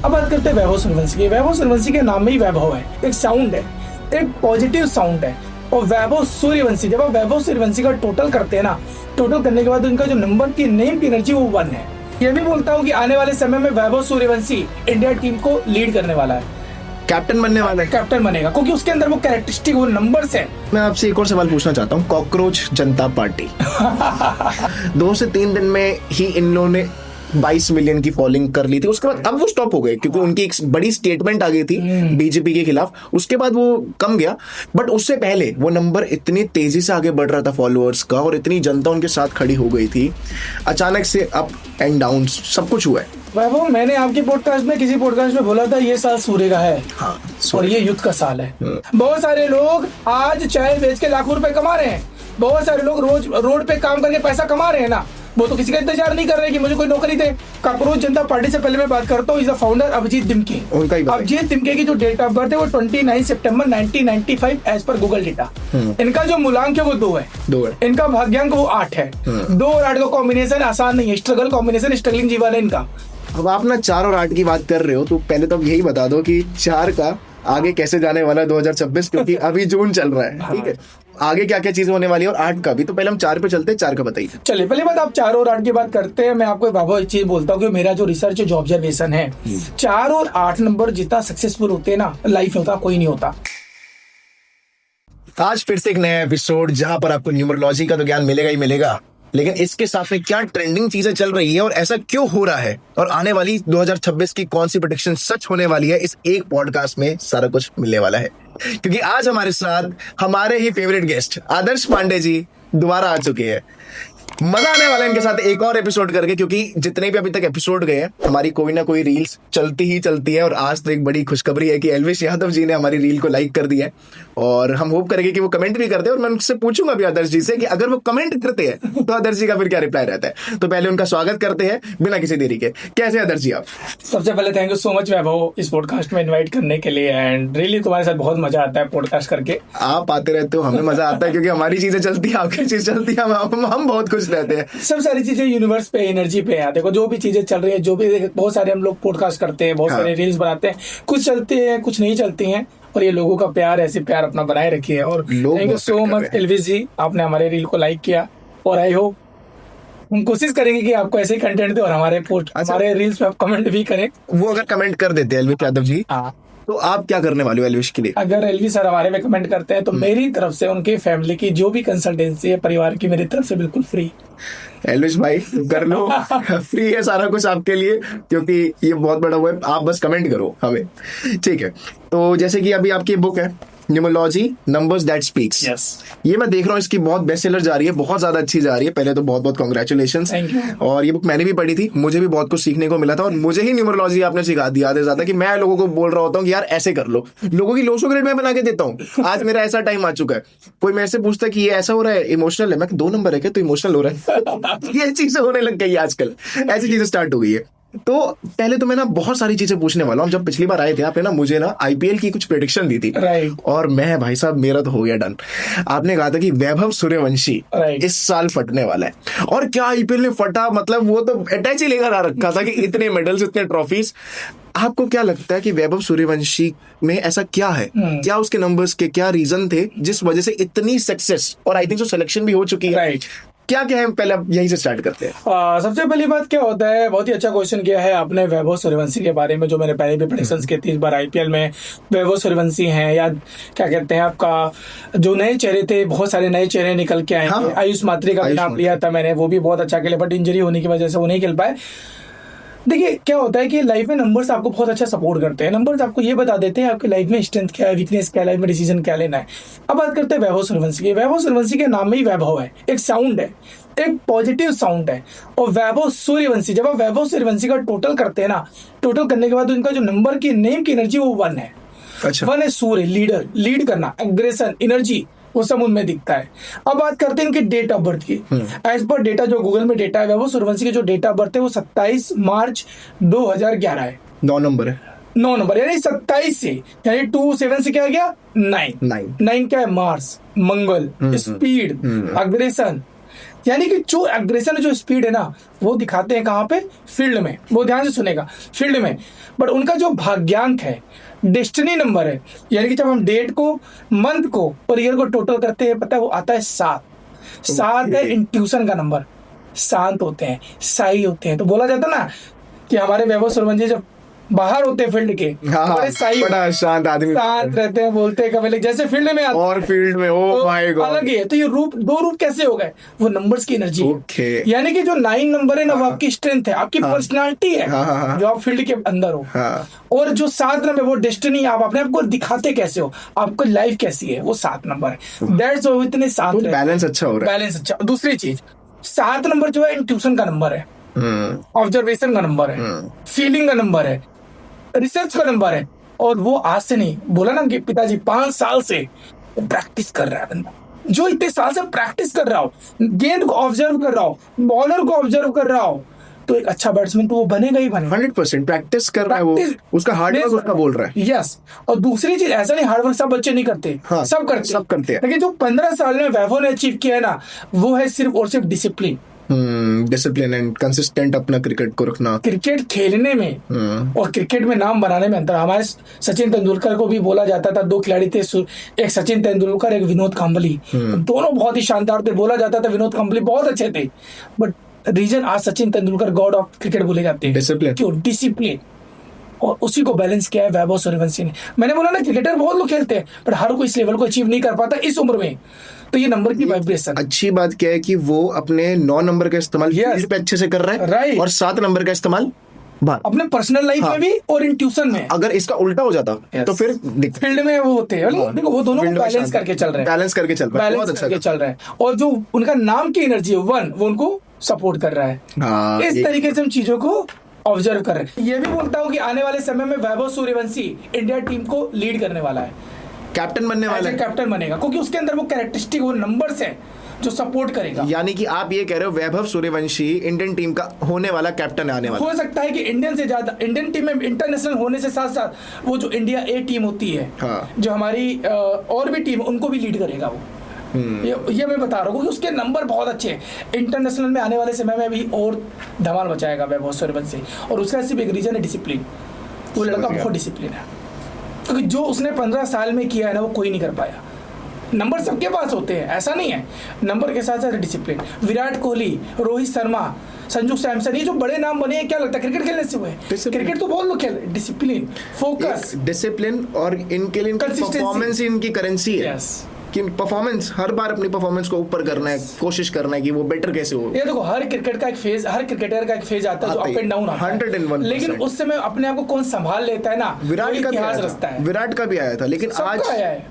अब बात करते हैं वैभव सूर्यवंशी की। वैभव सूर्यवंशी के नाम में ही वैभव है, एक साउंड है, एक पॉजिटिव साउंड है। और वैभव सूर्यवंशी, जब आप वैभव सूर्यवंशी का टोटल करते हैं ना, टोटल करने के बाद उनका जो नंबर की नेम की एनर्जी वो 1 है। ये भी बोलता हूँ कि आने वाले समय में वैभव सूर्यवंशी इंडिया टीम को लीड करने वाला है, कैप्टन बनने वाला है, कैप्टन बनेगा, क्योंकि उसके अंदर वो कैरेक्टरिस्टिक, वो नंबर्स है। मैं आपसे एक और सवाल पूछना चाहता हूँ, कॉकरोच जनता पार्टी 2 से 3 दिन में ही इन लोगों ने 22 मिलियन की फॉलोइंग कर ली थी। उसके बाद अब वो स्टॉप हो गए क्योंकि उनकी एक बड़ी स्टेटमेंट आ गई थी बीजेपी के खिलाफ। उसके बाद वो कम गया, बट उससे पहले वो नंबर इतनी तेजी से आगे बढ़ रहा था फॉलोअर्स का, और इतनी जनता उनके साथ खड़ी हो गई थी। अचानक से अप एंड डाउन सब कुछ हुआ है। वैभव, मैंने आपके पॉडकास्ट में, किसी पॉडकास्ट में बोला था, ये साल सूर्य का है। हाँ, और ये युद्ध का साल है। बहुत सारे लोग आज चाय बेच के लाखों रुपए कमा रहे हैं। बहुत सारे लोग रोज रोड पे काम करके पैसा कमा रहे हैं ना, वो तो किसी का इंतजार नहीं कर रहे कि मुझे कोई नौकरी दे। कॉकरोच जनता पार्टी से पहले मैं बात करता हूँ, is the founder Abhijeet Dimke. Abhijeet Dimke की जो डेट ऑफ बर्थ है वो 29 सितंबर 1995 एज पर गूगल डेटा। इनका जो मूलांक है वो 2 है। इनका भाग्यांक वो 8 है। 2 और 8 का कॉम्बिनेशन आसान नहीं है, स्ट्रगल कॉम्बिनेशन, स्ट्रगलिंग जीवन है इनका। अब आप ना 4 और 8 की बात कर रहे हो, तो पहले तो यही बता दो कि 4 का आगे कैसे जाने वाला है 2026, क्योंकि अभी जून चल रहा है। ठीक है, आगे क्या क्या चीजें होने वाली है, और 8 का भी। तो पहले हम 4 पे चलते हैं, 4 का बताइए। चलिए, पहली बात, आप 4 और 8 की बात करते हैं। मैं आपको बाबा एक चीज बोलता हूँ कि मेरा जो रिसर्च जो ऑब्जर्वेशन है, 4 और 8 नंबर जितना सक्सेसफुल होते हैं ना लाइफ में, होता कोई नहीं होता। आज फिर से एक नया एपिसोड, जहां पर आपको न्यूमरोलॉजी का तो ज्ञान मिलेगा ही मिलेगा, लेकिन इसके साथ में क्या ट्रेंडिंग चीजें चल रही है और ऐसा क्यों हो रहा है, और आने वाली 2026 की कौन सी प्रेडिक्शन सच होने वाली है, इस एक पॉडकास्ट में सारा कुछ मिलने वाला है। क्योंकि आज हमारे साथ हमारे ही फेवरेट गेस्ट आदर्श पांडे जी दोबारा आ चुके हैं। मजा आने वाला है इनके साथ एक और एपिसोड करके, क्योंकि जितने भी अभी तक एपिसोड गए हैं, हमारी कोई ना कोई रील्स चलती ही चलती है। और आज तो एक बड़ी खुशखबरी है कि एल्विश यादव जी ने हमारी रील को लाइक कर दिया है, और हम होप करेंगे कि वो कमेंट भी करते हैं। और मैं उनसे पूछूंगा भी आदर्श जी से कि अगर वो कमेंट करते हैं तो आदर्श जी का फिर क्या रिप्लाई रहता है। तो पहले उनका स्वागत करते हैं बिना किसी देरी के। कैसे आदर्श जी आप? सबसे पहले थैंक यू सो मच वैभव इस पॉडकास्ट में इनवाइट करने के लिए, एंड रियली तुम्हारे साथ बहुत मजा आता है पॉडकास्ट करके। आप आते रहते हो, हमें मजा आता है, क्योंकि हमारी चीजें चलती है, आपकी चीज चलती है, हम बहुत खुश रहते हैं। सब सारी चीजें यूनिवर्स पे, एनर्जी पे है। देखो, जो भी चीजें चल रही है, जो भी, बहुत सारे हम लोग पॉडकास्ट करते हैं, बहुत सारे रील्स बनाते हैं, कुछ चलती है, कुछ नहीं चलती हैं, और ये लोगों का प्यार, ऐसे प्यार अपना बनाए रखिए। और thank you so much Elvish ji, आपने हमारे रील को लाइक किया, और आई होप हम कोशिश करेंगे कि आपको ऐसे कंटेंट दे, और हमारे हमारे रील्स पे आप कमेंट भी करें। वो अगर कमेंट कर देते हैं एल्विश यादव जी, तो आप क्या करने वाले हो एल्विश के लिए? अगर एल्विश सर हमारे में कमेंट करते हैं तो मेरी तरफ से उनके फैमिली की जो भी कंसल्टेंसी है, परिवार की, मेरी तरफ से बिल्कुल फ्री। एल्विश भाई कर लो, फ्री है सारा कुछ आपके लिए, क्योंकि ये बहुत बड़ा वो है, आप बस कमेंट करो हमें। ठीक है, तो जैसे कि अभी आपकी बुक है न्यूमरोलॉजी नंबर्स दैट स्पीक्स, ये मैं देख रहा हूँ, इसकी बहुत बेस्ट सेलर जा रही है, बहुत ज्यादा अच्छी जा रही है। पहले तो बहुत बहुत कांग्रेचुलेशंस। और ये बुक मैंने भी पढ़ी थी, मुझे भी बहुत कुछ सीखने को मिला था, और मुझे ही न्यूमरोलॉजी आपने सिखा दिया आधे ज्यादा, कि मैं लोगों को बोल रहा होता हूँ कि यार ऐसे कर लो, लोगों की लोशो ग्रेड में बना के देता हूँ। आज मेरा ऐसा टाइम आ चुका है, कोई मेरे से पूछता है कि ये ऐसा हो रहा है, इमोशनल है, मैं 2 नंबर है क्या, तो इमोशनल हो रहा है। ये चीजें होने लग गई आजकल, ऐसी चीजें स्टार्ट हो गई है। तो पहले तो मैं ना बहुत सारी चीजें पूछने वाला हूँ। जब पिछली बार आए थे आपने ना मुझे ना आईपीएल की कुछ प्रेडिक्शन दी थी, और मैं भाई साहब मेरा तो हो गया डन। आपने कहा था कि वैभव सूर्यवंशी इस साल फटने वाला है, और क्या आईपीएल ने फटा, मतलब वो तो अटैच ही लेकर आ रखा था कि इतने मेडल्स, इतने ट्रॉफीज। आपको क्या लगता है कि वैभव सूर्यवंशी में ऐसा क्या है, क्या उसके नंबर्स के क्या रीजन थे जिस वजह से इतनी सक्सेस, और आई थिंक सो सिलेक्शन भी हो चुकी है, क्या क्या है? पहले यहीं से स्टार्ट करते हैं। सबसे पहली बात क्या होता है, बहुत ही अच्छा क्वेश्चन किया है आपने वैभव सूर्यवंशी के बारे में, जो मैंने पहले भी प्रेडिक्शंस की थी। इस बार आईपीएल में वैभव सूर्यवंशी हैं, या क्या कहते हैं, आपका जो नए चेहरे थे, बहुत सारे नए चेहरे निकल के आए थे। आयुष मात्री का नाम लिया था मैंने, वो भी बहुत अच्छा खेले, बट इंजरी होने की वजह से वो नहीं खेल पाए। देखिए, क्या होता है कि लाइफ में नंबर्स आपको बहुत अच्छा सपोर्ट करते हैं। नंबर्स आपको ये बता देते हैं आपकी लाइफ में स्ट्रेंथ क्या है, वीकनेस क्या है, लाइफ में डिसीजन क्या लेना है। अब बात करते हैं वैभव सूर्यवंशी की। वैभव सूर्यवंशी के नाम में ही वैभव है, एक साउंड है, एक पॉजिटिव साउंड है। और वैभव सूर्यवंशी, जब आप वैभव सूर्यवंशी का टोटल करते हैं ना, टोटल करने के बाद उनका जो नंबर की नेम की एनर्जी वो 1 है। 1 है सूर्य, लीडर, लीड करना, एग्रेशन, एनर्जी, वो सब उनमें दिखता है। अब बात करते हैं इनके डेट ऑफ बर्थ की। एज पर डेटा जो गूगल में डेटा है, वैभव सूर्यवंशी की जो डेट ऑफ बर्थ है वो 27 मार्च 2011 है। 9 नंबर है, 9 नंबर, यानी 27 से, यानी 27 से क्या गया 9 क्या है, मार्स, मंगल, स्पीड, अग्रेशन, यानी कि जो एग्रेशन जो स्पीड है ना वो दिखाते हैं कहाँ पे, फील्ड में। वो ध्यान से सुनेगा, फील्ड में। बट उनका जो भाग्यांक है, डेस्टिनी नंबर है, यानी कि जब हम डेट को, मंथ को और ईयर को टोटल करते हैं, पता है वो आता है 7। 7 है इंट्यूशन का नंबर। शांत होते हैं, साई होते हैं। तो बोला जाता ना कि हमारे वैभव सूर्यवंशी जब बाहर होते हैं फील्ड के, बड़े साई, बड़ा शांत आदमी, शांत रहते हैं, बोलते हैं कभी, जैसे फील्ड में आते और फील्ड में ओ माय गॉड अलग ही है। तो ये रूप, 2 रूप कैसे हो गए? वो नंबर्स की एनर्जी है। ओके। यानी कि जो 9 नंबर है ना वो आपकी स्ट्रेंथ है, आपकी पर्सनालिटी है, जो आप फील्ड के अंदर हो। और जो 7 नंबर वो डेस्टिनी, आप अपने आप को दिखाते कैसे हो, आपकी लाइफ कैसी है, वो 7 नंबर है। दैट्स व्हाई इतने शांत, बैलेंस अच्छा हो रहा है। बैलेंस अच्छा। दूसरी चीज, 7 नंबर जो है इंट्यूशन का नंबर है, ऑब्जर्वेशन का नंबर है, फीलिंग का नंबर है, रिसर्च का नंबर है। और वो आज से नहीं, बोला ना कि पिताजी 5 साल से वो प्रैक्टिस कर रहा है बंदा। जो इतने साल से प्रैक्टिस कर रहा हो, गेंद को ऑब्जर्व कर रहा हो, बॉलर को ऑब्जर्व कर रहा हो, तो एक अच्छा बैट्समैन तो वो बनेगा ही बनेगा। 100% प्रैक्टिस कर रहा है वो, उसका हार्डवर्क उसका बोल रहा है। यस। और दूसरी चीज, ऐसा नहीं हार्डवर्क सब बच्चे नहीं करते, हाँ, सब करते हैं। लेकिन जो 15 साल में वैभव ने अचीव किया है ना, वो है सिर्फ और सिर्फ डिसिप्लिन। डिसिप्लिन एंड कंसिस्टेंट अपना क्रिकेट को रखना, क्रिकेट खेलने में और क्रिकेट में नाम बनाने में अंतर। हमारे सचिन तेंदुलकर को भी बोला जाता था, 2 खिलाड़ी थे, एक सचिन तेंदुलकर, एक विनोद कांबली। दोनों बहुत ही शानदार थे। बोला जाता था विनोद कांबली बहुत अच्छे थे, बट रीजन आज Sachin Tendulkar God of cricket बोले जाते हैं। डिसिप्लिन, क्यों? डिसिप्लिन। और उसी को बैलेंस किया है वैभव सूर्यवंशी ने। मैंने बोला ना, क्रिकेटर बहुत लोग खेलते हैं बट हर कोई इस लेवल को अचीव नहीं कर पाता इस उम्र में। तो ये नंबर की वाइब्रेशन। अच्छी बात क्या है कि वो अपने 9 नंबर का इस्तेमाल फील्ड पे अच्छे से कर रहा है, राइट, और 7 नंबर का इस्तेमाल अपने पर्सनल लाइफ में भी और इन ट्यूशन में। अगर इसका उल्टा हो जाता तो फिर फील्ड में वो होते हैं, देखो वो दोनों बैलेंस करके चल रहे हैं, बैलेंस करके चल रहा है, बहुत अच्छा चल रहा है। और जो उनका नाम की एनर्जी है 1, वो उनको सपोर्ट कर रहा है। इस तरीके से हम चीजों को ऑब्जर्व कर रहे हैं। ये भी बोलता हूँ कि आने वाले समय में वैभव सूर्यवंशी इंडिया टीम को लीड करने वाला है, कैप्टन बनने वाला है, कैप्टन बनेगा, क्योंकि उसके अंदर वो कैरेक्टरिस्टिक, वो नंबर्स है जो सपोर्ट करेगा। यानी कि आप ये कह रहे हो वैभव सूर्यवंशी इंडियन टीम का होने वाला कैप्टन आने वाला। हो सकता है कि इंडियन से ज्यादा, इंडियन टीम में इंटरनेशनल होने से साथ साथ वो जो इंडिया ए टीम होती है, जो हमारी और भी टीम, उनको भी लीड करेगा वो। ये मैं बता रहा हूँ कि उसके नंबर बहुत अच्छे हैं। इंटरनेशनल में आने वाले समय में भी और धमाल मचाएगा वैभव सूर्यवंशी। और उसका सिर्फ एक रीजन है डिसिप्लिन। वो लड़का बहुत डिसिप्लिन है, क्योंकि जो उसने 15 साल में किया है ना वो कोई नहीं कर पाया। नंबर सबके पास होते हैं, ऐसा नहीं है, नंबर के साथ साथ डिसिप्लिन। विराट कोहली, रोहित शर्मा, संजू सैमसन, ये जो बड़े नाम बने हैं, क्या लगता है क्रिकेट खेलने से हुए? क्रिकेट तो बहुत लोग खेल। डिसिप्लिन, फोकस, डिसिप्लिन, और इनके लिए परफॉर्मेंस ही इनकी करेंसी है। कि परफॉर्मेंस, हर बार अपनी परफॉर्मेंस को ऊपर करना है, कोशिश करना है कि वो बेटर कैसे हो। ये देखो, हर क्रिकेट का एक फेज, हर क्रिकेटर का एक फेज आता है जो अप एंड डाउन आता है, 101%। लेकिन उस समय अपने आप को कौन संभाल लेता है ना, विराट का इतिहास रचता है। विराट का भी आया था, लेकिन आज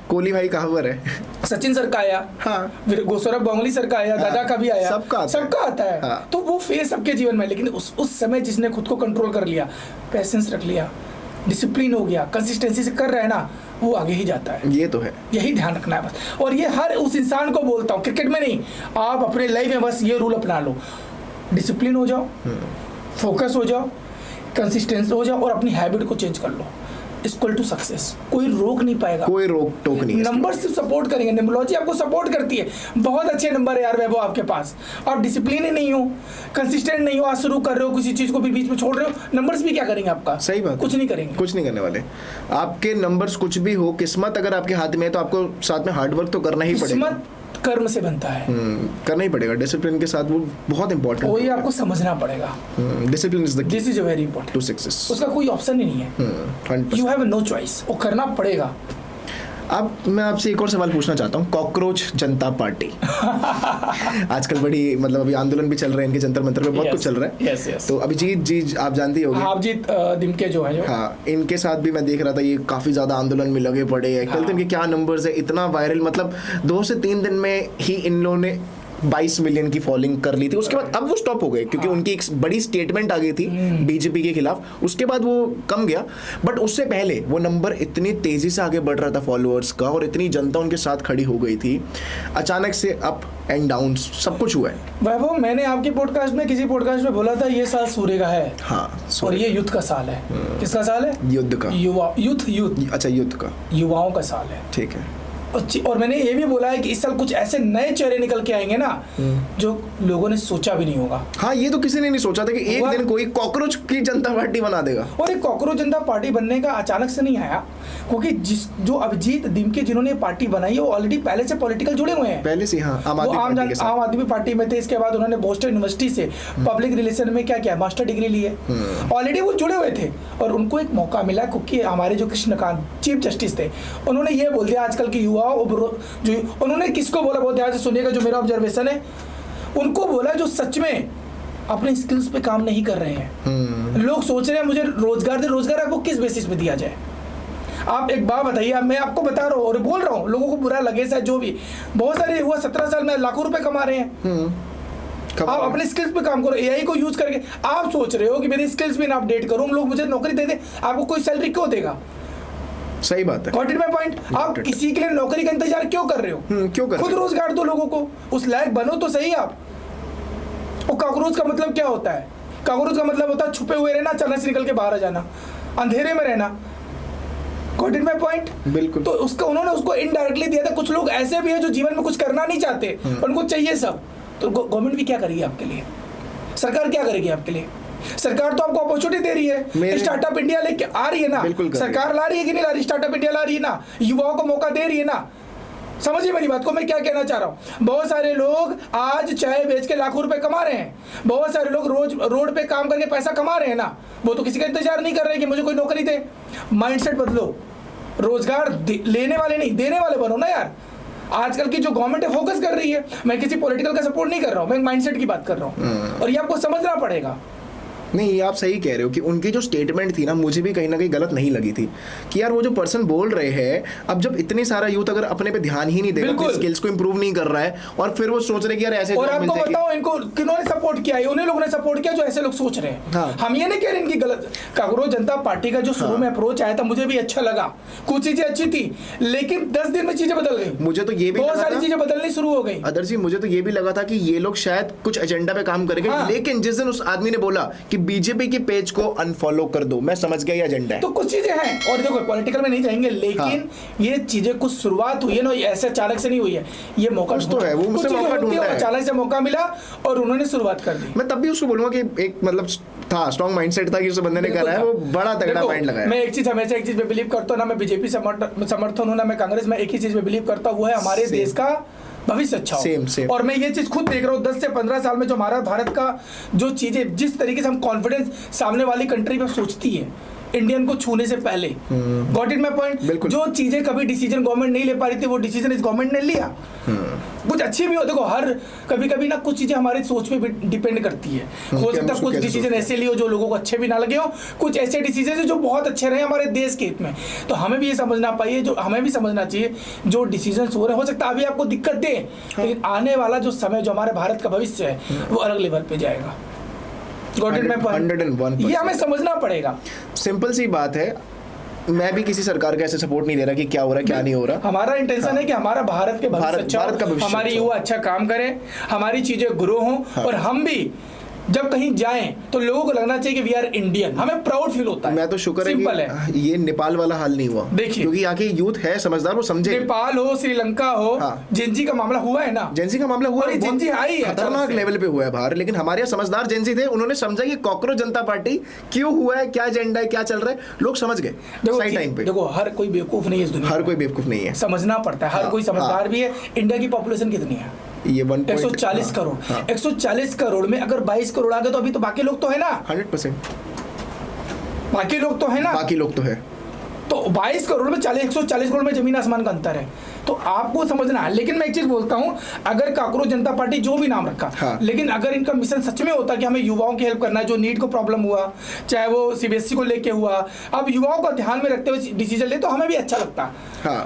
कोहली भाई का खबर है, सचिन सर का आया, सौरभ गांगुली सर का आया, दादा का भी आया, सबका आता है। तो वो फेज सबके जीवन में, लेकिन उस समय जिसने खुद को कंट्रोल कर लिया, पेशेंस रख लिया, डिसिप्लिन हो गया, कंसिस्टेंसी से कर रहा है ना, वो आगे ही जाता है। ये तो है, यही ध्यान रखना है बस। और ये हर उस इंसान को बोलता हूँ, क्रिकेट में नहीं, आप अपने लाइफ में बस ये रूल अपना लो, डिसिप्लिन हो जाओ, फोकस हो जाओ, कंसिस्टेंस हो जाओ, और अपनी हैबिट को चेंज कर लो, इक्वल टू सक्सेस। कोई रोक नहीं पाएगा, कोई रोक टोक नहीं। नंबर सिर्फ सपोर्ट करेंगे, न्यूमरोलॉजी आपको सपोर्ट करती है। बहुत अच्छे नंबर है यार वैभव आपके पास, आप डिसिप्लिन ही नहीं हो, कंसिस्टेंट नहीं हो, आज शुरू कर रहे हो किसी चीज को भी बीच में छोड़ रहे हो, नंबर्स भी क्या करेंगे आपका? सही बात, कुछ नहीं करेंगे, कुछ नहीं करने वाले। आपके नंबर्स कुछ भी हो, किस्मत अगर आपके हाथ में है तो आपको साथ में हार्डवर्क तो करना ही पड़ेगा। कर्म से बनता है, करना ही पड़ेगा। डिसिप्लिन के साथ वो बहुत इंपॉर्टेंट, वो ये आपको समझना पड़ेगा। Discipline is the key, this is very important to success. उसका कोई ऑप्शन ही नहीं है, यू हैव नो चॉइस, वो करना पड़ेगा। अब मैं आपसे एक और सवाल पूछना चाहता हूँ, कॉकरोच जनता पार्टी आजकल बड़ी, मतलब अभी आंदोलन भी चल रहे हैं इनके, जंतर मंतर पे बहुत कुछ चल रहा है। तो अभिजीत जी आप जानती होगी, अभिजीत दिमके जो है, हाँ, इनके साथ भी मैं देख रहा था, ये काफी ज्यादा आंदोलन में लगे पड़े हैं। कल इनके क्या नंबर्स है, इतना वायरल, मतलब 2 से 3 दिन में ही इन लोगों ने 22 मिलियन की फॉलोइंग कर ली थी। उसके बाद अब वो स्टॉप हो गए, क्योंकि उनकी एक बड़ी स्टेटमेंट आ गई थी बीजेपी के खिलाफ, उसके बाद वो कम गया। बट उससे पहले वो नंबर इतनी तेजी से आगे बढ़ रहा था फॉलोअर्स का, और इतनी जनता उनके साथ खड़ी हो गई थी। अचानक से अप एंड डाउन सब कुछ हुआ है। वैभव, मैंने आपके पॉडकास्ट में, किसी पॉडकास्ट में बोला था, ये साल सूर्य का है, हाँ, और ये युद्ध का साल है। किसका साल है? युद्ध का, युद्ध, अच्छा, युद्ध का, युवाओं का साल है। ठीक है। और मैंने ये भी बोला है कि इस साल कुछ ऐसे नए चेहरे निकल के आएंगे ना जो लोगों ने सोचा भी नहीं होगा। हाँ, ये तो किसी ने नहीं सोचा था कि एक दिन कोई कॉकरोच की जनता पार्टी बना देगा। और एक कॉकरोच जनता पार्टी बनने का अचानक से नहीं आया, क्योंकि जो अभिजीत दिमके जिन्होंने पार्टी बनाई है वो ऑलरेडी पहले से पॉलिटिकल जुड़े हुए हैं, पहले से। हाँ, आम आदमी पार्टी में थे। इसके बाद उन्होंने बोस्टन यूनिवर्सिटी से पब्लिक रिलेशन में क्या किया, मास्टर डिग्री ली है, ऑलरेडी वो जुड़े हुए थे। और उनको एक मौका मिला क्योंकि हमारे जो कृष्णकांत चीफ जस्टिस थे उन्होंने ये बोल दिया आजकल के युवा जो उन्होंने किसको बोला, बहुत ध्यान से सुनिएगा, जो मेरा ऑब्जर्वेशन है उनको बोला जो सच में अपने स्किल्स पे काम नहीं कर रहे हैं। लोग सोच रहे हैं मुझे रोजगार दे, रोजगार आपको किस बेसिस पे दिया जाए? आप एक बात बताइए, मैं आपको बता रहा हूँ और बोल रहा हूँ, लोगों को बुरा लगे शायद जो भी, बहुत सारे हुआ 17 साल में लाखों रुपए कमा रहे हैं। आप अपने स्किल्स पे काम करो, एआई को यूज करके। आप सोच रहे हो कि मेरी स्किल्स भी ना अपडेट करूँ, लोग मुझे नौकरी दे दे, आपको कोई सैलरी क्यों देगा? सही बात है। Got it my point? आप किसी के लिए नौकरी का इंतजार क्यों कर रहे हो? क्यों कर? खुद रोजगार दो लोगों को, उस लायक बनो तो सही आप। और कॉकरोच का मतलब क्या होता है? कॉकरोच का मतलब होता है छुपे हुए रहना, अचानक से निकल के बाहर आ जाना, अंधेरे में रहना। Got it my point? बिल्कुल। तो उसका उन्होंने उसको इनडायरेक्टली दिया था। कुछ लोग ऐसे भी हैं जो जीवन में कुछ करना नहीं चाहते, उनको चाहिए सब। तो गवर्नमेंट भी क्या करेगी आपके लिए? सरकार क्या करेगी आपके लिए? सरकार तो आपको अपॉर्चुनिटी दे रही है, स्टार्टअप इंडिया लेके आ रही है ना, सरकार ला रही है कि नहीं ला रही? स्टार्टअप इंडिया ला रही है ना, युवाओं को मौका दे रही है ना। समझिए मेरी बात को, मैं क्या कहना चाह रहा हूँ। बहुत सारे लोग आज चाय बेच के लाखों रुपए कमा रहे हैं, बहुत सारे लोग रोज रोड पे काम करके पैसा कमा रहे हैं ना, वो तो किसी का इंतजार नहीं कर रहे हैं कि मुझे कोई नौकरी दे। माइंडसेट बदलो, रोजगार लेने वाले नहीं देने वाले बनो ना यार। आजकल की जो गवर्नमेंट है फोकस कर रही है, मैं किसी पॉलिटिकल का सपोर्ट नहीं कर रहा हूँ, मैं माइंडसेट की बात कर रहा हूँ, और ये आपको समझना पड़ेगा। नहीं, ये आप सही कह रहे हो कि उनकी जो स्टेटमेंट थी ना, मुझे भी कहीं ना कहीं गलत नहीं लगी थी कि यार वो जो पर्सन बोल रहे हैं, अब जब इतने सारा यूथ अगर अपने पे ध्यान ही नहीं देगा, अपनी स्किल्स को इंप्रूव नहीं कर रहा है, और फिर वो सोच रहे कि यार ऐसे और आपको बताओ इनको किन्होंने सपोर्ट किया है? उन्हीं लोगों ने सपोर्ट किया जो ऐसे लोग सोच रहे हैं। हाँ। हम ये नहीं कह रहे इनकी गलत। कांग्रेस जनता पार्टी का जो शुरू में अप्रोच आया था मुझे भी अच्छा लगा, कुछ चीजें अच्छी थी, लेकिन 10 दिन में चीजें बदल गई। मुझे तो ये भी बहुत सारी चीजें बदलनी शुरू हो गई। अदर जी, मुझे तो ये भी लगा था कि ये लोग शायद कुछ एजेंडा पे काम करेंगे, लेकिन जिस दिन उस आदमी ने बोला कि बीजेपी की पेज को अनफॉलो कर दो, मैं समझ गया ये एजेंडा है। तो कुछ चीजें हैं, और देखो पॉलिटिकल में नहीं जाएंगे, लेकिन ये चीजें कुछ शुरुआत हुई है ना, ऐसे अचानक से नहीं हुई है, ये मौका तो है, वो मुझसे मौका ढूंढता है, अचानक से मौका मिला और उन्होंने शुरुआत कर दी। मैं तब भी उसको बोलूंगा कि एक मतलब था, स्ट्रॉन्ग माइंडसेट था कि उस बंदे ने करा है, वो बड़ा तगड़ा माइंड लगाया। मैं एक चीज हमेशा एक चीज पे बिलीव करता हूं ना, मैं बीजेपी समर्थन हूं ना मैं कांग्रेस में, एक ही चीज पे बिलीव करता हूं, वो है हमारे देश का भविष्य अच्छा हो। और मैं ये चीज खुद देख रहा हूँ 10 से 15 साल में जो हमारा भारत का जो चीजें, जिस तरीके से हम कॉन्फिडेंस सामने वाली कंट्री पे सोचती है इंडियन को छूने से पहले। Got it my point? जो चीजें कभी डिसीजन गवर्नमेंट नहीं ले पा रही थी, वो डिसीजन इस गवर्नमेंट ने लिया। कुछ अच्छी भी हो, देखो हर कभी ना कुछ चीजें हमारी सोच पे भी डिपेंड करती है। हो सकता है कुछ डिसीजन ऐसे लियो जो लोगों को अच्छे भी ना लगे हो, कुछ ऐसे डिसीजन जो बहुत अच्छे रहे हमारे देश के हित में। तो हमें भी ये समझना चाहिए, जो हमें भी समझना चाहिए जो डिसीजन हो रहे हैं, हो सकता है अभी आपको दिक्कत दे, लेकिन आने वाला जो समय, जो हमारे भारत का भविष्य है, वो अलग लेवल पे जाएगा। 101%। ये हमें समझना पड़ेगा। सिंपल सी बात है, मैं भी किसी सरकार का ऐसे सपोर्ट नहीं दे रहा कि क्या हो रहा है क्या नहीं हो रहा। हमारा इंटेंशन है कि हमारा भारत के भविष्य अच्छा हो, हमारी युवा अच्छा काम करे, हमारी चीजें ग्रो हों, और हम भी जब कहीं जाएं तो लोगों को लगना चाहिए कि वी आर इंडियन, हमें प्राउड फील होता है। मैं तो शुक्र है कि ये नेपाल वाला हाल नहीं हुआ, देखिए, क्योंकि यहाँ के यूथ है समझदार, वो समझे। नेपाल हो, श्रीलंका हो, जेंजी का मामला हुआ है ना, जेंजी का मामला हुआ है, जेंजी आई है, खतरनाक लेवल पे हुआ है बाहर, लेकिन हमारे यहाँ समझदार जेंजी थे, उन्होंने समझा कि कॉकरोच जनता पार्टी क्यों हुआ है, क्या एजेंडा है, क्या चल रहा है, लोग समझ गए सही टाइम पे। देखो हर कोई बेवकूफ नहीं है इस दुनिया, हर कोई बेवकूफ नहीं है, समझना पड़ता है, हर कोई समझदार भी है। इंडिया की पॉपुलेशन कितनी है? ये 140 करोड़। 140 करोड़ में अगर 22 करोड़ आ गए तो अभी तो बाकी लोग तो है ना, 100% बाकी लोग तो है ना, बाकी लोग तो है। तो 22 करोड़ में 140 करोड़ में जमीन आसमान का अंतर है, तो आपको समझना है। लेकिन मैं एक चीज बोलता हूं, अगर कांग्रेस जनता पार्टी जो भी नाम रखा, लेकिन अगर इनका मिशन सच में होता कि हमें युवाओं की हेल्प करना है, जो नीट को प्रॉब्लम हुआ, चाहे वो सीबीएसई को लेके हुआ, अब युवाओं को ध्यान में रखते हुए डिसीजन ले, तो हमें भी अच्छा लगता।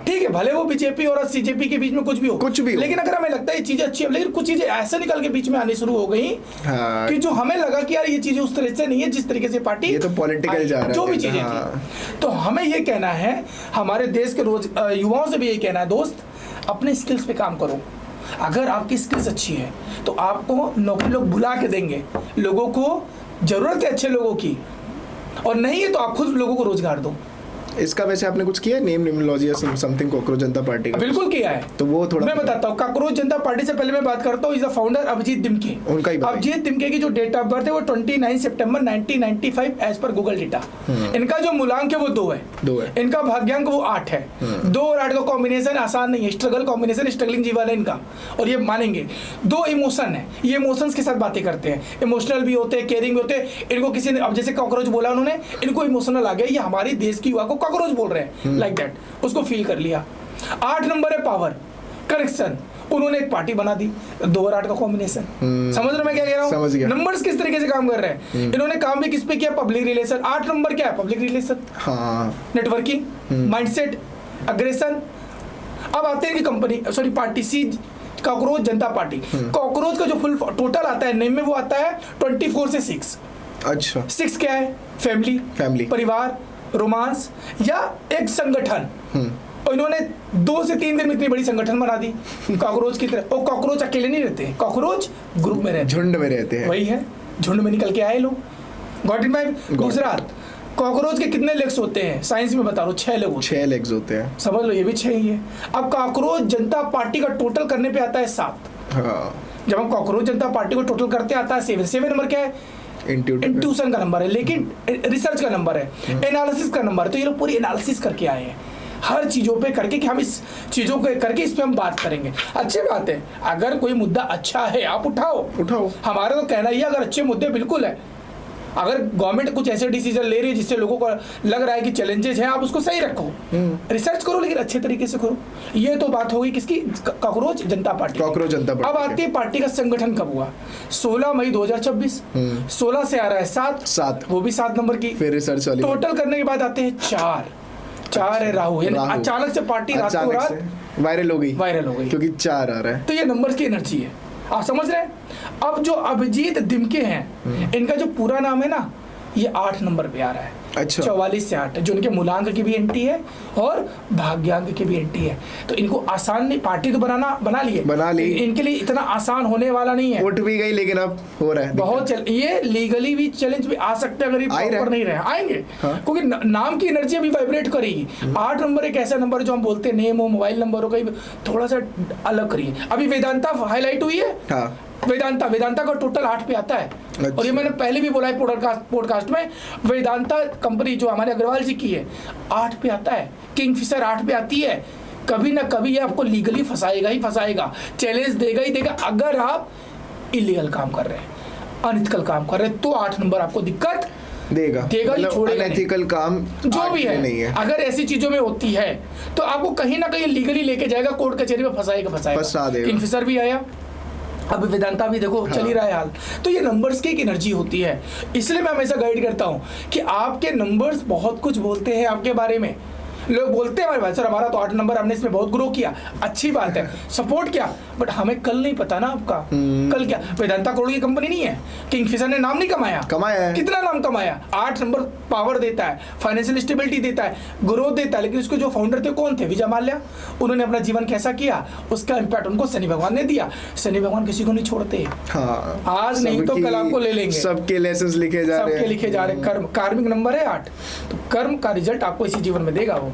ठीक है, भले वो बीजेपी और सीजेपी के बीच में कुछ भी हो, लेकिन अगर हमें लगता है ये चीजें अच्छी है, लेकिन कुछ चीजें ऐसे निकल के बीच में आनी शुरू हो गई कि जो हमें लगा कि यार ये चीजें उस तरह से नहीं है जिस तरीके से पार्टी, ये तो पॉलिटिकल जा रहा है, जो भी चीजें थी। तो हमें ये कहना है, हमारे देश के युवाओं से भी ये कहना है, दोस्त अपने स्किल्स पे काम करो। अगर आपकी स्किल्स अच्छी है तो आपको नौकरी लोग बुला के देंगे, लोगों को जरूरत है अच्छे लोगों की, और नहीं है तो आप खुद लोगों को रोजगार दो। इसका वैसे आपने कुछ किया नेम न्यूमरोलॉजी या समथिंग कॉकरोच जनता पार्टी का? बिल्कुल किया है। तो वो थोड़ा मैं बताता हूँ। कॉकरोच जनता पार्टी से पहले मैं बात करता हूँ, is the founder Abhijeet Demeke. उनका ही बताइए। अभिजीत दिमके की जो डेट ऑफ बर्थ है वो 29 सितंबर 1995 एज पर गूगल डेटा। इनका जो मूलांक है वो 2 है। 2 है। इनका भाग्यांक वो 8 है। 2 और 8 का कॉम्बिनेशन आसान नहीं है, स्ट्रगल कॉम्बिनेशन, स्ट्रगलिंग जीवन है इनका, और ये मानेंगे। 2 इमोशन है, ये इमोशंस के साथ बातें करते हैं, इमोशनल भी होते हैं, केयरिंग भी होते हैं। इनको किसी ने, अब जैसे कॉकरोच बोला उन्होंने, इनको इमोशनल आ गया, ये हमारे देश की युवा को कॉकरोच बोल रहे हैं, लाइक दैट, उसको फील कर लिया। 8 नंबर है पावर, कनेक्शन, उन्होंने एक पार्टी बना दी, 2 और 8 का कॉम्बिनेशन। समझ रहे मैं क्या कह रहा समझ गया। हूँ? नंबर्स किस तरीके से काम कर रहे हैं। इन्होंने काम भी किस पे किया, पब्लिक रिलेशन। 8 नंबर क्या है, पब्लिक रिलेशन, हाँ, नेटवर्किंग, माइंडसेट, अग्रेशन। अब आते हैं कि कंपनी, सॉरी पार्टी, सी कॉकरोच जनता पार्टी। कॉकरोच का जो फुल टोटल आता है नेम में, वो आता है 24 से 6। अच्छा, 6 क्या है, फैमिली, परिवार, रोमांस या एक संगठन। और इन्होंने 2 से 3 दिन में इतनी बड़ी संगठन बना दी कॉकरोच की तरह। और कॉकरोच अकेले नहीं रहते हैं, कॉकरोच ग्रुप में रहते हैं, झुंड में रहते हैं। वही है, झुंड में निकल के आए लोग। गॉट इट भाई। दूसरा, कॉकरोच के कितने लेग्स होते हैं, साइंस में बता रहा हूँ, 6 लेग होते हैं। 6 लेग्स होते हैं, समझ लो, ये भी 6 ही है। अब कॉकरोच जनता पार्टी का टोटल करने पे आता है 7। हाँ, जब हम कॉकरोच जनता पार्टी को टोटल करते आता है 7। 7 नंबर क्या है, इंट्यूशन का नंबर है, लेकिन रिसर्च का नंबर है, एनालिसिस का नंबर है। तो ये लोग पूरी एनालिसिस करके आए हैं हर चीजों पे करके, कि हम इस चीजों को करके इस पे हम बात करेंगे। अच्छी बात है, अगर कोई मुद्दा अच्छा है आप उठाओ। हमारा तो कहना ही है, अगर अच्छे मुद्दे बिल्कुल है, अगर गवर्नमेंट कुछ ऐसे डिसीजन ले रही है जिससे लोगों को लग रहा है कि चैलेंजेस हैं, आप उसको सही रखो, रिसर्च करो, लेकिन अच्छे तरीके से करो। ये तो बात हो गई किसकी, कॉकरोच जनता पार्टी। अब आती है पार्टी का संगठन कब हुआ, 16 मई 2026। 16 से आ रहा है 7, वो भी 7 नंबर की। फिर रिसर्च वाली टोटल करने के बाद आते हैं 4 है राहु। अचानक से पार्टी रातों रात वायरल हो गई क्योंकि 4 आ रहा है। तो ये नंबर्स की एनर्जी है, आप समझ रहे हैं। अब जो अभिजीत दिमके हैं, इनका जो पूरा नाम है ना, ये 8 नंबर पे आ रहा है। अच्छा, 44 से 8, जो इनके मूलांक की भी एंट्री है और भाग्यांक की भी एंट्री है। तो इनको आसान नहीं, पार्टी तो बना ली, इनके लिए इतना आसान होने वाला नहीं है। उठ भी गई, लेकिन अब हो रहा है बहुत ये लीगली भी चैलेंज भी आ सकते हैं, अगर ये प्रॉपर नहीं रहे, आएंगे। हाँ? क्योंकि नाम की एनर्जी अभी वाइब्रेट करेगी। 8 नंबर एक ऐसा नंबर जो हम बोलते हैं नेम हो, मोबाइल नंबर हो, कहीं थोड़ा सा अलग करिए। अभी वेदांता हाईलाइट हुई है। हाँ। वेदांता का टोटल 8 पे आता है। अच्छा। और ये मैंने पहले भी बोला है पॉडकास्ट में, वेदांता कंपनी जो हमारे अग्रवाल जी की है 8 पे आता है, किंगफिशर 8 पे आती है। कभी ना कभी ये आपको लीगली फंसाएगा ही फंसाएगा, चैलेंज देगा ही देगा। अगर आप इलीगल काम कर रहे हैं, अनइथिकल काम कर रहे हैं, तो 8 नंबर आपको दिक्कत देगा ही, छोड़ेगा नहीं। अनएथिकल काम जो भी है, अगर ऐसी चीजों में होती है तो आपको कहीं ना कहीं लीगली लेके जाएगा, कोर्ट कचहरी में फंसाएगा। किंगफिशर भी आया, अब वेदांता भी देखो। हाँ। चल ही रहा है हाल। तो ये नंबर्स की एक एनर्जी होती है, इसलिए मैं हमेशा गाइड करता हूँ कि आपके नंबर्स बहुत कुछ बोलते हैं आपके बारे में। लोग बोलते हैं हमारे भाई सर हमारा तो 8 नंबर, हमने इसमें बहुत ग्रो किया, अच्छी बात है, सपोर्ट किया, बट हमें कल नहीं पता ना आपका कल क्या। वेदांता करोड़ की कंपनी नहीं है, किंगफिशर ने नाम नहीं कमाया है। कितना नाम कमाया, 8 नंबर पावर देता है, फाइनेंशियल स्टेबिलिटी देता है, ग्रोथ देता है। लेकिन उसके जो फाउंडर थे कौन थे, विजय माल्या। उन्होंने अपना जीवन कैसा किया, उसका इम्पैक्ट उनको शनि भगवान ने दिया। शनि भगवान किसी को नहीं छोड़ते। हाँ, आज नहीं तो कल आपको ले लेंगे। सबके लेसन्स लिखे जा रहे हैं। कर्म कार्मिक नंबर है 8, तो कर्म का रिजल्ट आपको इसी जीवन में देगा वो।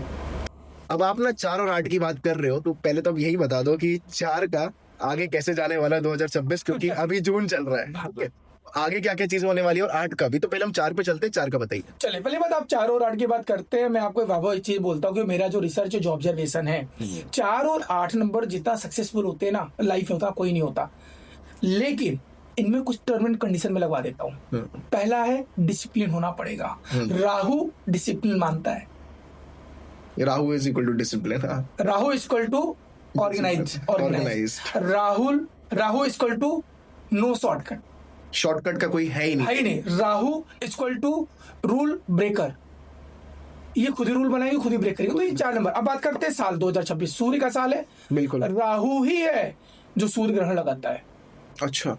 अब आप ना 4 और 8 की बात कर रहे हो, तो पहले तो अब यही बता दो कि 4 का आगे कैसे जाने वाला है 2026, क्योंकि अभी जून चल रहा है, आगे क्या क्या चीज होने वाली है, और 8 का भी। तो पहले हम 4 पे चलते हैं, 4 का बताइए। चलिए पहले बात, आप 4 और 8 की बात करते हैं। मैं आपको एक चीज बोलता हूँ कि मेरा जो रिसर्च जो ऑब्जर्वेशन है, 4 और 8 नंबर जितना सक्सेसफुल होते हैं ना लाइफ में, होता कोई नहीं होता। लेकिन इनमें कुछ टर्म एंड कंडीशन में लगवा देता हूँ। पहला है डिसिप्लिन होना पड़ेगा। राहु डिसिप्लिन मानता है, Rahu is equal to discipline. Rahu is equal to organize. Rahu is equal to no shortcut का कोई है ही नहीं। Rahu is equal to rule breaker, ये खुद ही रूल बनाएंगे, खुद ही ब्रेक करेंगे। तो ये 4 नंबर। अब बात करते हैं साल 2026, सूर्य का साल है। बिल्कुल, राहु ही है जो सूर्य ग्रहण लगाता है। अच्छा,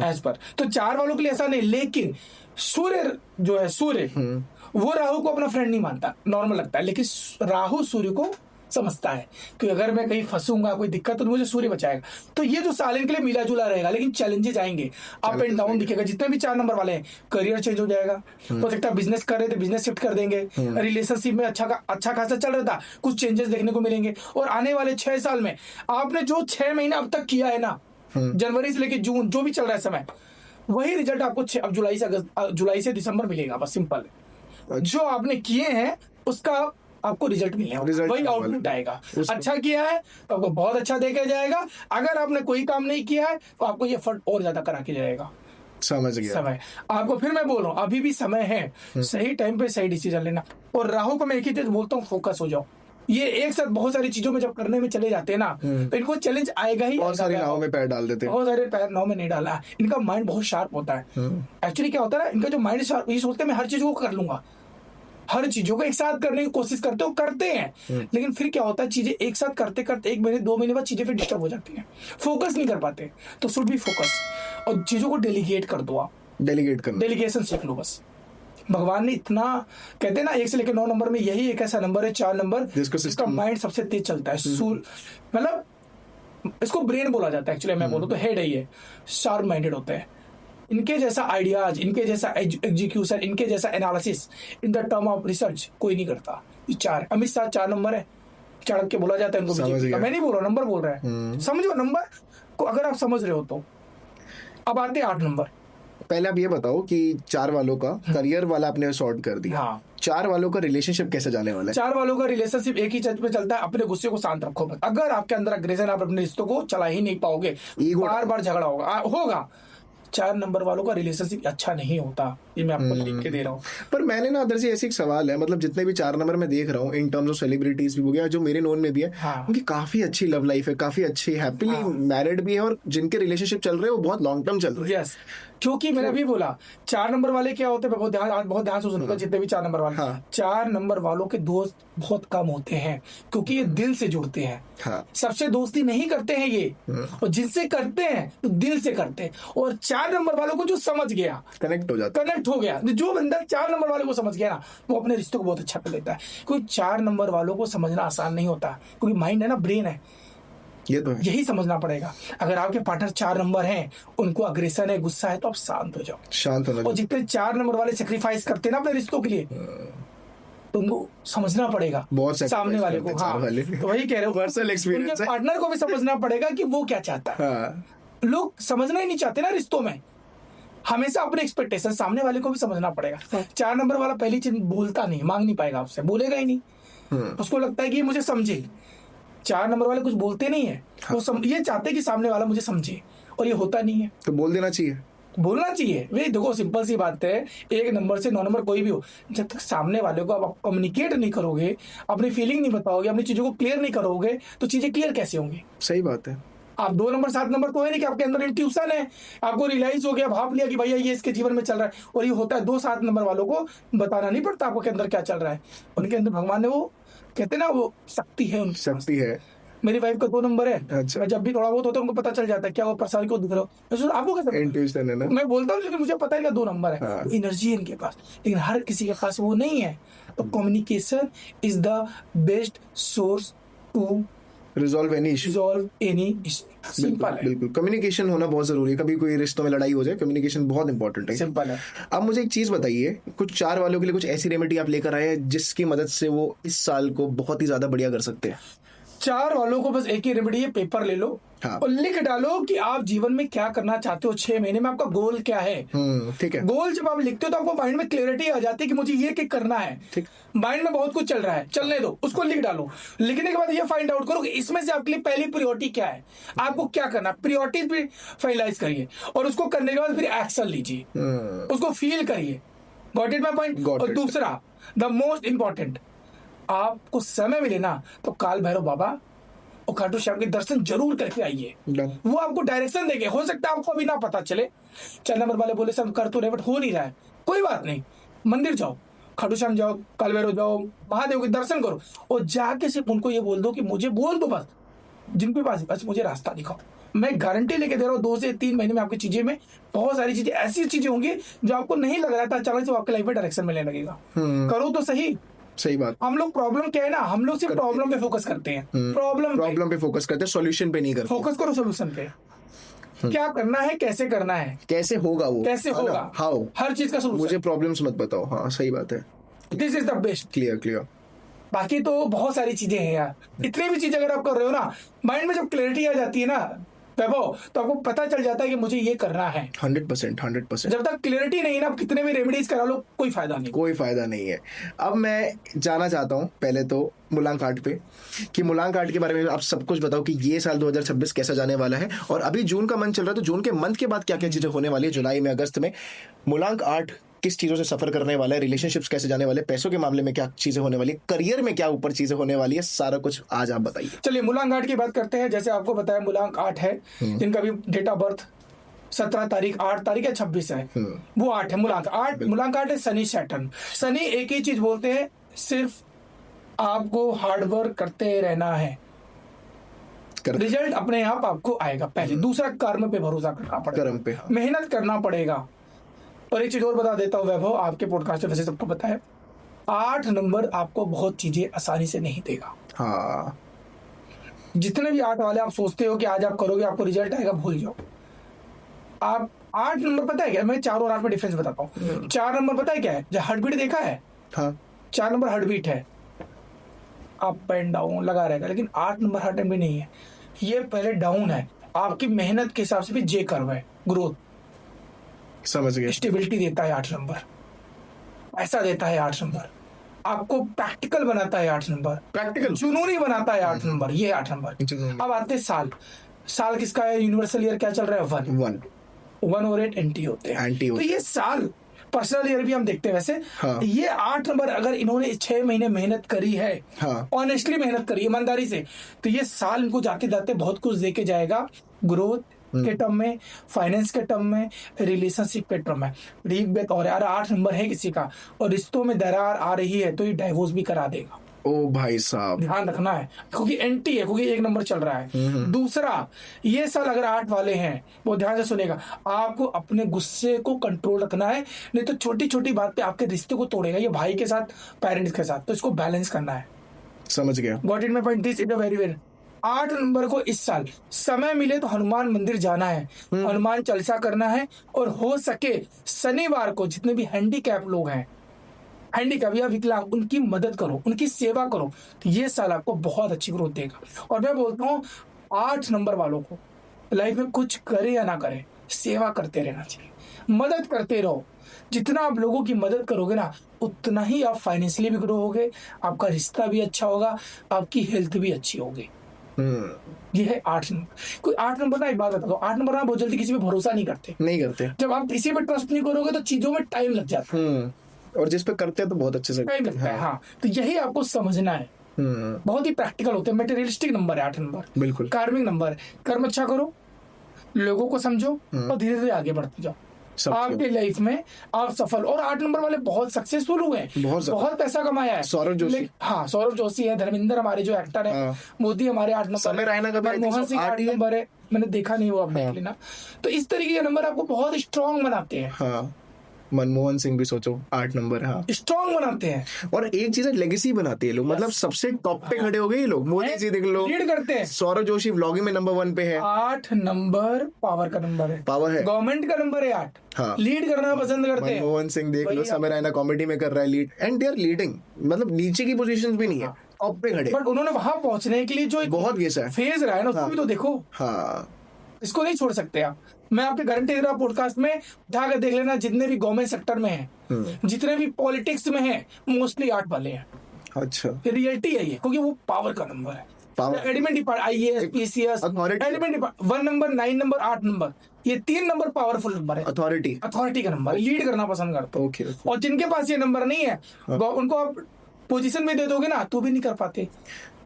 एज पर तो 4 वालों के लिए ऐसा नहीं। लेकिन सूर्य जो है, सूर्य वो राहु को अपना फ्रेंड नहीं मानता, नॉर्मल लगता है। लेकिन राहु सूर्य को समझता है कि अगर मैं कहीं फंसूंगा, कोई दिक्कत, तो मुझे सूर्य बचाएगा। तो ये जो साल इनके लिए मिला जुला रहेगा, लेकिन चैलेंजेस आएंगे, अप एंड डाउन दिखेगा। जितने भी 4 नंबर वाले हैं, करियर चेंज हो जाएगा, हो सकता है बिजनेस कर रहे थे बिजनेस शिफ्ट कर देंगे, रिलेशनशिप में अच्छा खासा चल रहा था, कुछ चेंजेस देखने को मिलेंगे। और आने वाले 6 साल में आपने जो 6 महीने अब तक किया है ना, जनवरी से लेकर जून जो भी चल रहा है समय, वही रिजल्ट आपको अब जुलाई से दिसंबर मिलेगा। बस सिंपल है, जो आपने किए हैं उसका आपको रिजल्ट मिलेगा, वही आउटपुट आएगा। अच्छा किया है तो आपको बहुत अच्छा देखा जाएगा, अगर आपने कोई काम नहीं किया है तो आपको ये फट और ज्यादा करा के जाएगा। समझ गया। समय आपको, फिर मैं बोल रहा हूँ अभी भी समय है, सही टाइम पे सही डिसीजन लेना। और राहु को मैं एक ही चीज बोलता हूँ, फोकस हो जाओ। ये एक साथ बहुत सारी चीजों में जब करने में चले जाते हैं ना, तो इनको चैलेंज आएगा ही। बहुत सारे नाव में पैर डाल देते हैं, बहुत सारे पैर नाव में नहीं डाला। इनका माइंड बहुत शार्प होता है। एक्चुअली क्या होता है ना, इनका जो माइंड शार्प, ये सोचते हैं मैं हर चीज को कर लूंगा, हर चीजों को एक साथ करने की कोशिश करते हैं। लेकिन फिर क्या होता है, चीजें एक साथ करते करते 1 महीने 2 महीने बाद चीजें फिर डिस्टर्ब हो जाती हैं, फोकस नहीं कर पाते। तो शुड बी फोकस, और चीजों को डेलीगेट कर दो। आप डेलीगेट करना, डेलीगेशन सीख लो बस। भगवान ने इतना, कहते हैं ना 1 से लेकर 9 नंबर में यही एक ऐसा नंबर है, 4 नंबर जिसका माइंड सबसे तेज चलता है। मतलब इसको ब्रेन बोला जाता है, एक्चुअली मैं बोलूं तो हेड है, ये शार्प माइंडेड होते हैं। इनके जैसा आइडियाज, इनके जैसा एग्जीक्यूशन, इनके जैसा analysis in the term of research कोई नहीं करता। ये 4 अमित शाह 4 नंबर है, चाणक्य बोला जाता है इनको बीजेपी का। मैं नहीं बोल रहा, नंबर बोल रहा है, समझो नंबर को अगर आप समझ रहे हो तो। अब आते 8 नंबर। पहले आप ये बताओ कि 4 वालों का करियर वाला आपने सॉर्ट कर दिया, हाँ। 4 वालों का रिलेशनशिप कैसे जाने वाला है? 4 वालों का रिलेशनशिप एक ही चीज पे चलता है, अपने गुस्से को शांत रखो बस। अगर आपके अंदर अग्रेशन, आप अपने रिश्तों को चला ही नहीं पाओगे, बार बार झगड़ा होगा। 4 नंबर वालों का रिलेशनशिप अच्छा नहीं होता, ये मैं आपको लिख के दे रहा हूँ। पर मैंने ना अदर से ऐसी एक सवाल है, मतलब जितने भी 4 नंबर मैं देख रहा हूँ इन टर्म्स ऑफ सेलिब्रिटीज भी हो गया, जो मेरे नोन में भी है, हाँ। उनकी काफी अच्छी लव लाइफ है, काफी अच्छी हैप्पीली मैरिड भी है, और जिनके रिलेशनशिप चल रहे हैं वो बहुत लॉन्ग टर्म चल रहे हैं। यस, क्योंकि मैंने अभी बोला 4 नंबर वाले क्या होते हैं, बहुत ध्यान से सुनूंगा जितने भी 4 नंबर वाले। हाँ। 4 नंबर वालों के दोस्त बहुत कम होते हैं, क्योंकि ये दिल से जुड़ते हैं। हाँ। सबसे दोस्ती नहीं करते हैं ये, और जिनसे करते हैं तो दिल से करते हैं। और 4 नंबर वालों को जो समझ गया, कनेक्ट हो गया, जो बंदा 4 नंबर वाले को समझ गया ना, वो अपने रिश्तों को बहुत अच्छा कर लेता है। क्योंकि 4 नंबर वालों को समझना आसान नहीं होता, क्योंकि माइंड है ना, ब्रेन है, ये तो है। यही समझना पड़ेगा। अगर आपके पार्टनर 4 नंबर हैं, उनको अग्रेशन है, गुस्सा है, तो आप शांत हो जाओ, शांत होना। और जितने 4 नंबर वाले सेक्रीफाइस करते हैं ना अपने रिश्तों के लिए, तो उनको समझना पड़ेगा, बहुत सामने वाले को। हाँ, तो वही कह रहे हो, पर्सनल एक्सपीरियंस उनके है। पार्टनर को भी समझना पड़ेगा कि वो क्या चाहता है। हाँ। लोग समझना ही नहीं चाहते ना रिश्तों में, हमेशा अपने एक्सपेक्टेशन, सामने वाले को भी समझना पड़ेगा। 4 नंबर वाला पहली चीज बोलता नहीं, मांग नहीं पाएगा आपसे, बोलेगा ही नहीं। उसको लगता है कि ये मुझे समझे। 4 नंबर वाले कुछ बोलते नहीं है, वो ये चाहते हैं कि सामने वाला मुझे समझे, और ये होता नहीं है। तो बोल देना चाहिए, बोलना चाहिए। वे देखो, सिंपल सी बात है, 1 नंबर से 9 नंबर कोई भी हो, जब तक सामने वाले को आप कम्युनिकेट नहीं करोगे, अपनी फीलिंग नहीं बताओगे, अपनी चीजों को क्लियर नहीं करोगे, तो चीजें क्लियर कैसे होंगी? सही बात है। आप 2 नंबर 7 नंबर तो है नहीं कि आपके अंदर इंट्यूशन है, आपको रियलाइज हो गया, भाप लिया कि भैया ये इसके जीवन में चल रहा है। और ये होता है 2-7 नंबर वालों को बताना नहीं पड़ता आपको के अंदर क्या चल रहा है। उनके अंदर भगवान ने, वो कहते हैं ना, वो शक्ति है, उनकी शक्ति है। मेरी वाइफ का 2 नंबर है। अच्छा। मैं जब भी थोड़ा बहुत होता है, उनको पता चल जाता है क्या वो परेशानी को दिख रहा हो। आपको कैसे? इंट्यूशन है ना। मैं बोलता हूँ, लेकिन मुझे पता है इनका 2 नंबर है। हाँ। एनर्जी है इनके पास, लेकिन हर किसी के पास वो नहीं है। तो communication is the best source to resolve any issue. Simple है, बिल्कुल कम्युनिकेशन होना बहुत जरूरी है। कभी कोई रिश्तों में लड़ाई हो जाए, कम्युनिकेशन बहुत इंपॉर्टेंट है। सिंपल है। अब मुझे एक चीज बताइए, कुछ 4 वालों के लिए कुछ ऐसी रेमेडी आप लेकर आए हैं जिसकी मदद से वो इस साल को बहुत ही ज्यादा बढ़िया कर सकते हैं? 4 वालों को बस एक ही रेमेडी है, पेपर ले लो। हाँ। और लिख डालो कि आप जीवन में क्या करना चाहते हो, 6 महीने में आपका गोल क्या है। ठीक है। गोल जब आप लिखते हो तो आपको माइंड में क्लियरिटी आ जाती है कि मुझे ये करना है। ठीक। माइंड में बहुत कुछ चल रहा है, चलने दो, उसको लिख डालो। लिखने के बाद ये फाइंड आउट करो कि इसमें से आपके लिए पहली प्रायोरिटी क्या है, आपको क्या करना है। प्रायोरिटीज भी फाइनलाइज करिए, और उसको करने के बाद फिर एक्शन लीजिए, उसको फील करिए। Got it my point? और दूसरा, द मोस्ट इंपॉर्टेंट, आपको समय मिले ना तो काल भैरव बाबा और खाटू श्याम के दर्शन जरूर करके आइए। वो आपको डायरेक्शन देंगे। हो सकता है आपको अभी ना पता चले, 4 नंबर वाले बोले सब कर तो रहे बट हो नहीं रहा है, कोई बात नहीं, मंदिर जाओ, खाटू श्याम जाओ, काल भैरव जाओ, महादेव के दर्शन करो, और जाके सिर्फ उनको ये बोल दो कि मुझे बोल दो बस, जिनके पास बस मुझे रास्ता दिखाओ। मैं गारंटी लेके दे रहा हूँ 2 से 3 महीने में आपकी चीजें में बहुत सारी चीजें, ऐसी चीजें होंगी जो आपको नहीं लग रहा था, अचानक से आपके लाइफ में डायरेक्शन मिलने लगेगा। करो तो सही, सही बात। हम लोग प्रॉब्लम क्या है ना, हम लोग सिर्फ प्रॉब्लम पे फोकस करते हैं, प्रॉब्लम पे फोकस करते हैं, सॉल्यूशन पे नहीं करते। फोकस करो सोल्यूशन पे, क्या करना है, कैसे करना है, कैसे होगा वो, कैसे होगा, हाउ, हर चीज का मुझे सोल्यूशन। प्रॉब्लम्स मत बताओ। हाँ सही बात है। This is the best. Clear clear. बाकी तो बहुत सारी चीजें हैं यार, इतनी भी चीजें अगर आप कर रहे हो ना, माइंड में जब क्लैरिटी आ जाती है ना वैभव, तो आपको पता चल जाता है कि मुझे ये करना है। 100%। जब तक क्लैरिटी नहीं ना, आप कितने भी रेमेडीज करा लो, कोई फायदा नहीं। कोई फायदा नहीं है। अब मैं जाना चाहता हूँ पहले तो मुलांक आर्ट पे, कि मुलांक आर्ट के बारे में आप सब कुछ बताओ कि ये साल 2026 कैसा जाने वाला है। और अभी जून का मंथ चल रहा है, तो जून के मंथ के बाद क्या क्या चीजें होने वाली है, जुलाई में, अगस्त में मुलांक आर्ट किस चीजों से सफर करने वाला है, रिलेशनशिप्स कैसे जाने वाले, पैसों के मामले में क्या चीजें होने वाली है, करियर में क्या ऊपर चीजें होने वाली है, सारा कुछ आज आप बताइए। चलिए मुलांक आर्ट की बात करते हैं। जैसे आपको बताया मुलांक आर्ट है, जिनका भी डेट ऑफ बर्थ 17 तारीख, 8 तारीख या 26 है, वो 8 है। मुलांक आर्ट, मुलांक आर्ट है शनि सैटर्न। शनि एक ही चीज बोलते हैं, सिर्फ आपको हार्ड वर्क करते रहना है, रिजल्ट अपने आप आपको आएगा। पहले दूसरा कर्म पे भरोसा करना पड़ेगा, कर्म पे, हाँ। मेहनत करना पड़ेगा। और एक चीज और बता देता हूँ वैभव, आपके पॉडकास्ट में वैसे सबको पता है, 8 नंबर आपको बहुत चीजें आसानी से नहीं देगा। हाँ, जितने भी 8 वाले आप सोचते हो कि आज आप करोगे आपको रिजल्ट आएगा, भूल जाओ। आप 8 नंबर पता है क्या, मैं 4 और 8 में डिफरेंस बताता हूँ। 4 नंबर पता है क्या है, जो हार्ट बीट देखा है, हाँ 4 नंबर हार्ट बीट है, अप एंड डाउन लगा रहेगा, लेकिन 8 नंबर हार्ट भी नहीं है, ये पहले डाउन है। आपकी मेहनत के हिसाब से भी जे कर्व है, ग्रोथ, समझ गए। स्टेबिलिटी देता है 8 नंबर, ऐसा देता है 8 नंबर, आपको प्रैक्टिकल बनाता है 8 नंबर, प्रैक्टिकल जुनूनी बनाता है 8 नंबर, ये 8 नंबर। अब आते हैं साल, साल किसका है, यूनिवर्सल ईयर क्या चल रहा है, 1 और 8 एंटी होते हैं। एंटी तो ये साल पर्सनल ईयर भी हम देखते हैं वैसे। हाँ। ये 8 नंबर अगर इन्होंने 6 महीने मेहनत करी है, हाँ। ऑनेस्टली मेहनत करी, ईमानदारी से, तो ये साल इनको जाते जाते बहुत कुछ देके जाएगा, ग्रोथ के टर्म में, फाइनेंस के टर्म में, रिलेशनशिप के टर्म में। रीक बेत और यार 8 नंबर है किसी का और रिश्तों में दरार आ रही है, तो ये डाइवोर्स भी करा देगा। ओ भाई साहब, ध्यान रखना है, क्योंकि एंटी है, क्योंकि 1 नंबर चल रहा है। दूसरा, ये साल अगर 8 वाले हैं, वो ध्यान से सुनेगा, आपको अपने गुस्से को कंट्रोल रखना है, नहीं तो छोटी छोटी बात पे आपके रिश्ते को तोड़ेगा, ये भाई के साथ, पेरेंट्स के साथ, तो इसको बैलेंस करना है। समझ गया। Got it my point, this is a very very. 8 number को इस साल समय मिले तो हनुमान मंदिर जाना है, हनुमान चालीसा करना है, और हो सके शनिवार को जितने भी हैंडीकैप लोग हैं, हैंडीकैप या विकलांग, उनकी मदद करो, उनकी सेवा करो, तो ये साल आपको बहुत अच्छी ग्रोथ देगा। और मैं बोलता हूँ 8 नंबर वालों को लाइफ में कुछ करे या ना करे, सेवा करते रहना चाहिए, मदद करते रहो। जितना आप लोगों की मदद करोगे ना, उतना ही आप फाइनेंशियली भी ग्रो होगे, आपका रिश्ता भी अच्छा होगा, आपकी हेल्थ भी अच्छी होगी। ये है 8 नंबर। कोई 8 नंबर ना, एक बात बता दो, 8 नंबर ना बहुत जल्दी किसी पे भरोसा नहीं करते। नहीं जब आप किसी पे ट्रस्ट नहीं करोगे तो चीजों में टाइम लग जाता है, और जिस पे करते हैं तो बहुत अच्छे से टाइम लगता है। हाँ, तो यही आपको समझना है। बहुत ही प्रैक्टिकल होते हैं, मटेरियलिस्टिक नंबर है 8 नंबर, बिल्कुल कार्मिक नंबर है। कर्म अच्छा करो, लोगों को समझो, और धीरे धीरे आगे बढ़ते जाओ, आपके लाइफ में आप सफल। और 8 नंबर वाले बहुत सक्सेसफुल हुए हैं, बहुत पैसा कमाया है। सौरभ जोशी, हाँ सौरभ जोशी है, धर्मेंद्र हमारे जो एक्टर है, मोदी हमारे 8 नंबर, समय रैना का भी मनमोहन सिंह 8 नंबर है, मैंने देखा नहीं वो, आप देख लेना। तो इस तरीके के नंबर आपको बहुत स्ट्रॉन्ग बनाते हैं। हाँ, मनमोहन सिंह भी सोचो 8 नंबर है, हाँ, स्ट्रॉन्ग बनाते हैं। और एक चीज है, लेगेसी बनाती है लोग, मतलब सबसे टॉप पे खड़े हो गए ये लोग। मोदी जी देख लो, लीड करते हैं। सौरभ जोशी व्लॉगिंग में नंबर 1 पे है। 8 नंबर पावर का नंबर है, पावर है, गवर्नमेंट का नंबर है 8। हाँ, लीड करना पसंद करते हैं। मनमोहन सिंह देख लो, समय रैना कॉमेडी में कर रहा है lead, and they are leading, मतलब नीचे की पोजीशन भी नहीं है, टॉप पे खड़े। बट उन्होंने वहां पहुंचने के लिए जो बहुत गेस है, फेज रहा है ना, उसको भी तो देखो। हाँ, इसको नहीं छोड़ सकते आप। मैं आपके गारंटी दे रहा हूं, पॉडकास्ट में उठाकर देख लेना, जितने भी गवर्नमेंट सेक्टर में हैं, जितने भी पॉलिटिक्स में हैं, मोस्टली 8 वाले हैं। अच्छा, रियलिटी है ये, क्योंकि वो पावर का नंबर है। Power, admin department, IAS PCS, admin department, 1 number, 9 number, 8 number, ये 3 नंबर पावरफुल नंबर है। अथॉरिटी का नंबर, लीड करना पसंद करते हो। ओके। और जिनके पास ये नंबर नहीं है, उनको आप पोजीशन में दे दोगे ना, तो भी नहीं कर पाते।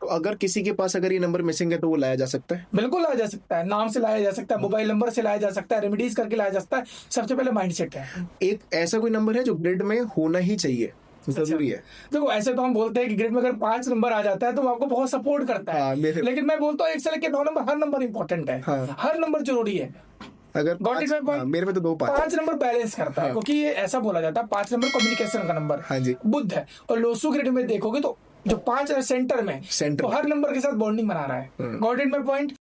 तो अगर किसी के पास अगर ये नंबर मिसिंग है तो वो लाया जा सकता है? बिल्कुल लाया जा सकता है, नाम से लाया जा सकता है, मोबाइल नंबर से लाया जा सकता है, रेमेडीज करके लाया जा सकता है। सबसे पहले माइंडसेट है। एक ऐसा कोई नंबर है जो ग्रिड में होना ही चाहिए, जरूरी है? देखो, ऐसे तो हम बोलते हैं कि ग्रिड में अगर 5 नंबर आ जाता है तो वो आपको बहुत सपोर्ट करता है। हाँ, लेकिन मैं बोलता हूँ 1 से लेकर 9 नंबर, हर नंबर इंपॉर्टेंट है। हाँ। हर नंबर जरूरी है। अगर Got it my point? मेरे में तो 2 5। 5 नंबर बैलेंस करता है, क्योंकि ये ऐसा बोला जाता है 5 नंबर कम्युनिकेशन का नंबर हाँ जी। बुध है। और लोसू ग्रेड में देखोगे तो जो 5 है सेंटर में, सेंटर तो हर नंबर के साथ बॉन्डिंग बना रहा है। Got it my point.